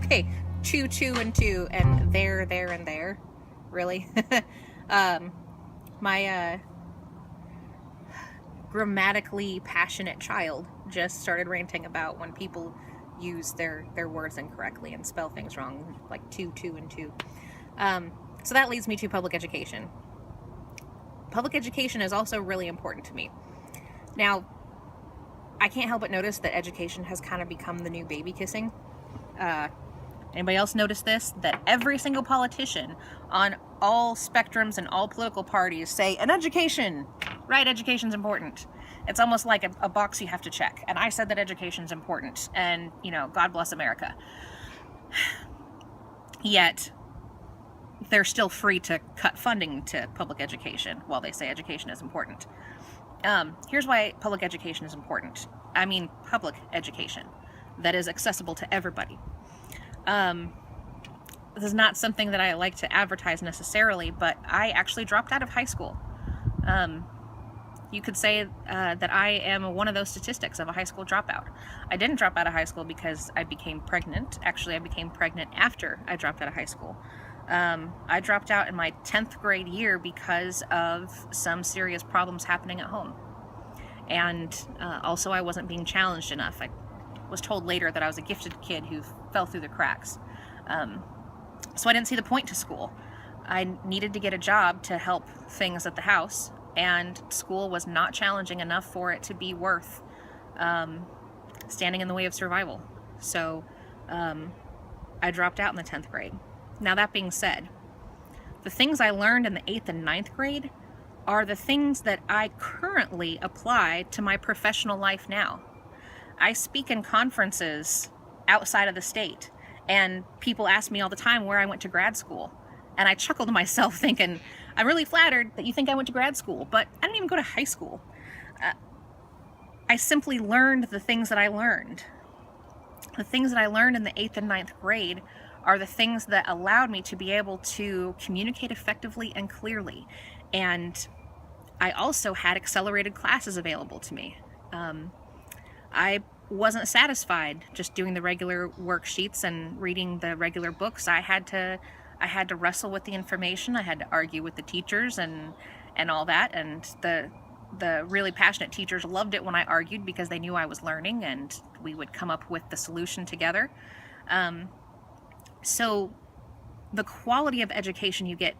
Okay, two, and two, and there, and there. Really? My grammatically passionate child just started ranting about when people use their words incorrectly and spell things wrong, like two, and two. So that leads me to public education. Public education is also really important to me. Now, I can't help but notice that education has kind of become the new baby kissing. Anybody else notice this? That every single politician on all spectrums and all political parties say, an education, right? Education's important. It's almost like a box you have to check. And I said that education's important. And, God bless America. Yet, they're still free to cut funding to public education while they say education is important. Here's why public education is important. I mean, public education that is accessible to everybody. This is not something that I like to advertise necessarily, but I actually dropped out of high school. You could say that I am one of those statistics of a high school dropout. I didn't drop out of high school because I became pregnant. Actually, I became pregnant after I dropped out of high school. I dropped out in my 10th grade year because of some serious problems happening at home. And also I wasn't being challenged enough. I was told later that I was a gifted kid who fell through the cracks. So I didn't see the point to school. I needed to get a job to help things at the house, and school was not challenging enough for it to be worth standing in the way of survival. So I dropped out in the 10th grade. Now, that being said, the things I learned in the 8th and 9th grade are the things that I currently apply to my professional life now. I speak in conferences outside of the state, and people ask me all the time where I went to grad school. And I chuckled to myself thinking, I'm really flattered that you think I went to grad school, but I didn't even go to high school. I simply learned the things that I learned. The things that I learned in the 8th and 9th grade are the things that allowed me to be able to communicate effectively and clearly. And I also had accelerated classes available to me. I wasn't satisfied just doing the regular worksheets and reading the regular books. I had to wrestle with the information. I had to argue with the teachers and all that. And the really passionate teachers loved it when I argued because they knew I was learning, and we would come up with the solution together. So the quality of education you get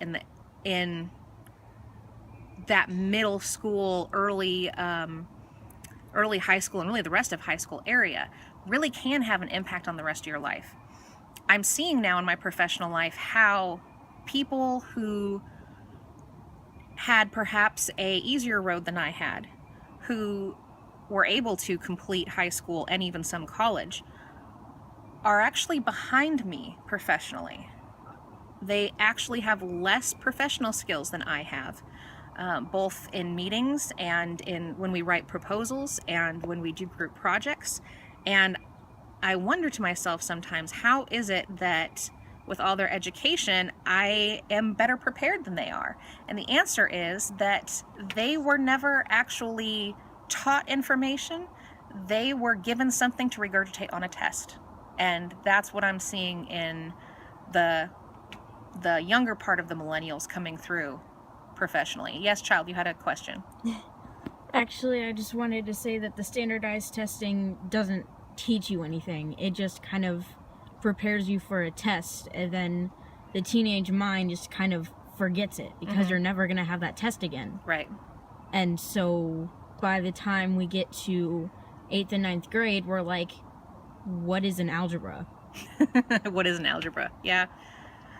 in that middle school, early high school, and really the rest of high school area really can have an impact on the rest of your life. I'm seeing now in my professional life how people who had perhaps a easier road than I had, who were able to complete high school and even some college, are actually behind me professionally. They actually have less professional skills than I have, both in meetings and when we write proposals and when we do group projects. And I wonder to myself sometimes, how is it that with all their education, I am better prepared than they are? And the answer is that they were never actually taught information. They were given something to regurgitate on a test. And that's what I'm seeing in the younger part of the millennials coming through professionally. Yes, child, you had a question. Actually, I just wanted to say that the standardized testing doesn't teach you anything. It just kind of prepares you for a test, and then the teenage mind just kind of forgets it because you're never going to have that test again. Right. And so by the time we get to 8th and 9th grade, we're like, what is an algebra? What is an algebra? Yeah.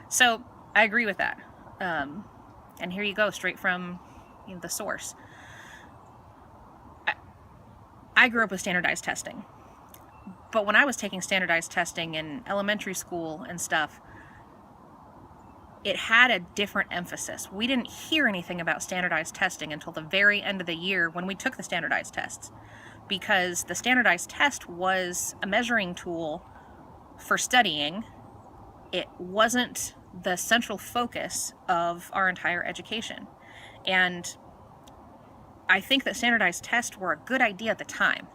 So I agree with that. And here you go, straight from the source. I grew up with standardized testing. But when I was taking standardized testing in elementary school and stuff, it had a different emphasis. We didn't hear anything about standardized testing until the very end of the year when we took the standardized tests, because the standardized test was a measuring tool for studying. It wasn't the central focus of our entire education. And I think that standardized tests were a good idea at the time.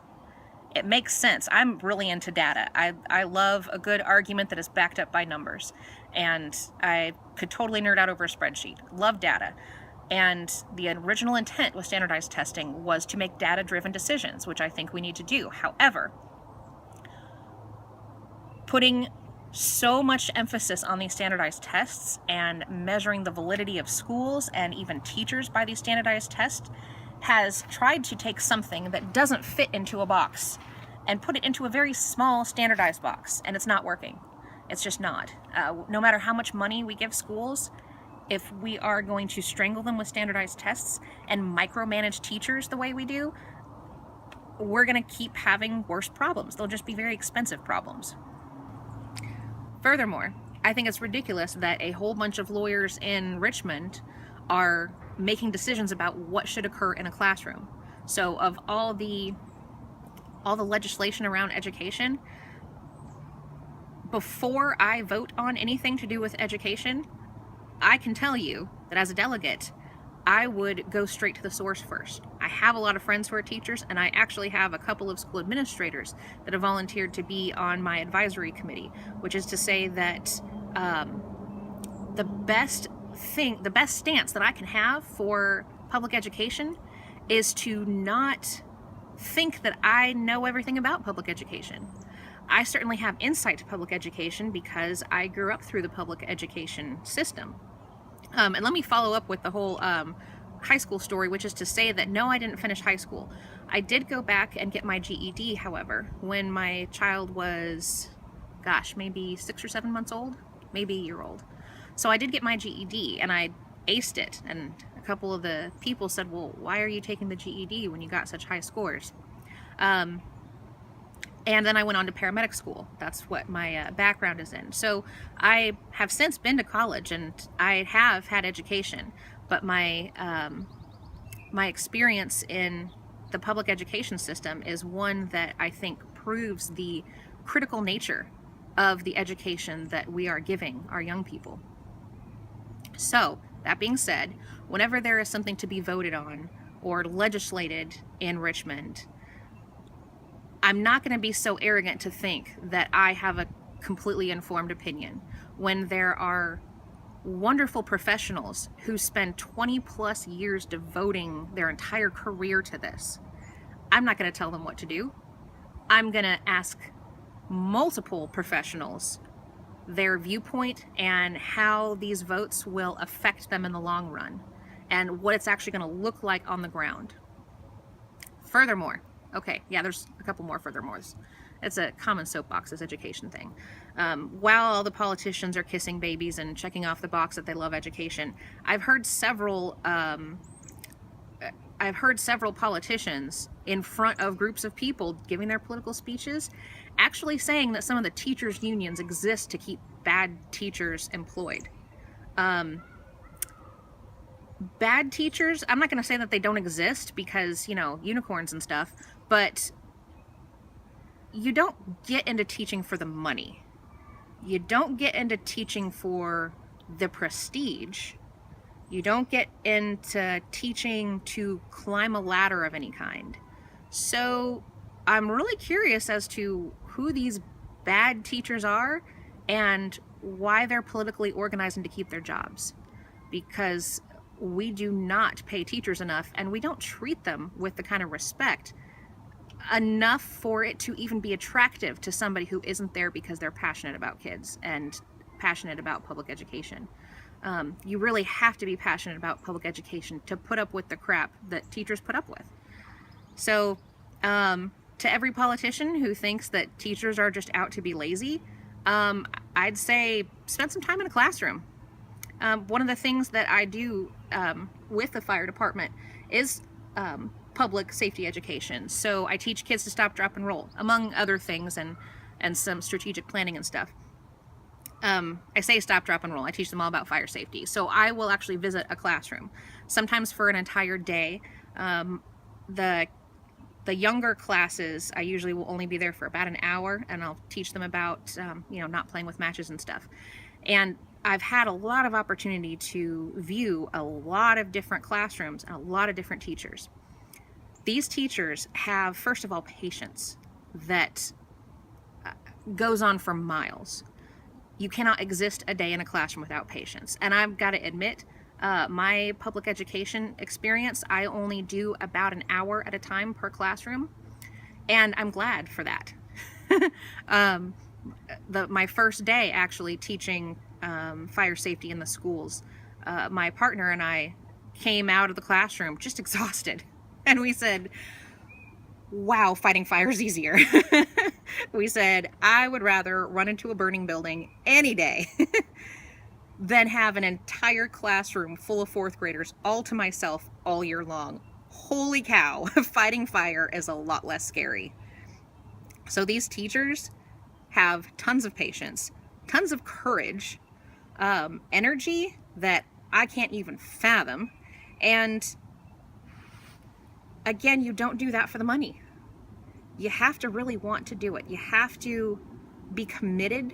It makes sense. I'm really into data. I love a good argument that is backed up by numbers. And I could totally nerd out over a spreadsheet. Love data. And the original intent with standardized testing was to make data-driven decisions, which I think we need to do. However, putting so much emphasis on these standardized tests and measuring the validity of schools and even teachers by these standardized tests has tried to take something that doesn't fit into a box and put it into a very small standardized box, and it's not working. It's just not. No matter how much money we give schools, if we are going to strangle them with standardized tests and micromanage teachers the way we do, we're going to keep having worse problems. They'll just be very expensive problems. Furthermore, I think it's ridiculous that a whole bunch of lawyers in Richmond are making decisions about what should occur in a classroom. So of all the legislation around education, before I vote on anything to do with education, I can tell you that as a delegate, I would go straight to the source first. I have a lot of friends who are teachers, and I actually have a couple of school administrators that have volunteered to be on my advisory committee, which is to say that the best stance that I can have for public education is to not think that I know everything about public education. I certainly have insight to public education because I grew up through the public education system. And let me follow up with the whole high school story, which is to say that no, I didn't finish high school. I did go back and get my GED, however, when my child was, maybe 6 or 7 months old, maybe a year old. So I did get my GED, and I aced it. And a couple of the people said, well, why are you taking the GED when you got such high scores? And then I went on to paramedic school. That's what my background is in. So I have since been to college, and I have had education, but my experience in the public education system is one that I think proves the critical nature of the education that we are giving our young people. So that being said, whenever there is something to be voted on or legislated in Richmond, I'm not going to be so arrogant to think that I have a completely informed opinion when there are wonderful professionals who spend 20 plus years devoting their entire career to this. I'm not going to tell them what to do. I'm going to ask multiple professionals their viewpoint and how these votes will affect them in the long run and what it's actually going to look like on the ground. Furthermore, okay, yeah, there's a couple more furthermores. It's a common soapboxes education thing. While all the politicians are kissing babies and checking off the box that they love education, I've heard several politicians in front of groups of people giving their political speeches actually saying that some of the teachers' unions exist to keep bad teachers employed. Bad teachers, I'm not going to say that they don't exist because, unicorns and stuff, but you don't get into teaching for the money. You don't get into teaching for the prestige. You don't get into teaching to climb a ladder of any kind. So I'm really curious as to who these bad teachers are and why they're politically organizing to keep their jobs. Because we do not pay teachers enough, and we don't treat them with the kind of respect enough for it to even be attractive to somebody who isn't there because they're passionate about kids and passionate about public education. You really have to be passionate about public education to put up with the crap that teachers put up with. So to every politician who thinks that teachers are just out to be lazy, I'd say spend some time in a classroom. One of the things that I do with the fire department is public safety education. So I teach kids to stop, drop, and roll, among other things, and some strategic planning and stuff. I say stop, drop, and roll. I teach them all about fire safety. So I will actually visit a classroom, sometimes for an entire day. The younger classes, I usually will only be there for about an hour, and I'll teach them about, not playing with matches and stuff. And I've had a lot of opportunity to view a lot of different classrooms and a lot of different teachers. These teachers have, first of all, patience. that goes on for miles. You cannot exist a day in a classroom without patience. And I've got to admit, my public education experience, I only do about an hour at a time per classroom, and I'm glad for that. My first day actually teaching fire safety in the schools, my partner and I came out of the classroom just exhausted, and we said, wow, fighting fire is easier. We said, I would rather run into a burning building any day than have an entire classroom full of fourth graders all to myself all year long. Holy cow, fighting fire is a lot less scary. So these teachers have tons of patience, tons of courage, energy that I can't even fathom. And again, you don't do that for the money. You have to really want to do it. You have to be committed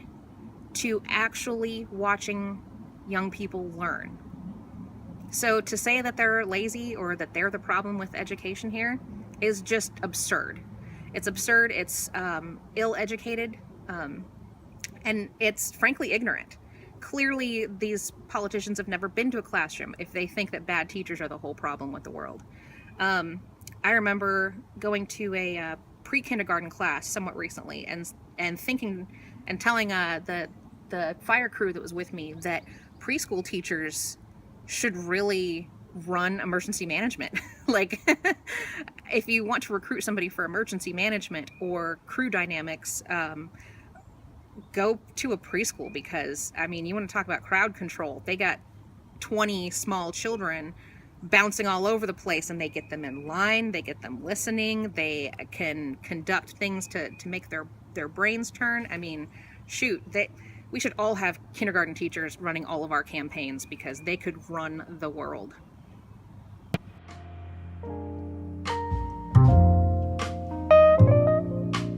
to actually watching young people learn. So to say that they're lazy or that they're the problem with education here is just absurd. It's absurd, it's ill-educated, and it's frankly ignorant. Clearly, these politicians have never been to a classroom if they think that bad teachers are the whole problem with the world. I remember going to a pre-kindergarten class somewhat recently and thinking and telling the fire crew that was with me that preschool teachers should really run emergency management. Like, if you want to recruit somebody for emergency management or crew dynamics, go to a preschool, because, I mean, you want to talk about crowd control. They got 20 small children bouncing all over the place, and they get them in line, they get them listening, they can conduct things to make their brains turn. I mean, shoot, we should all have kindergarten teachers running all of our campaigns, because they could run the world.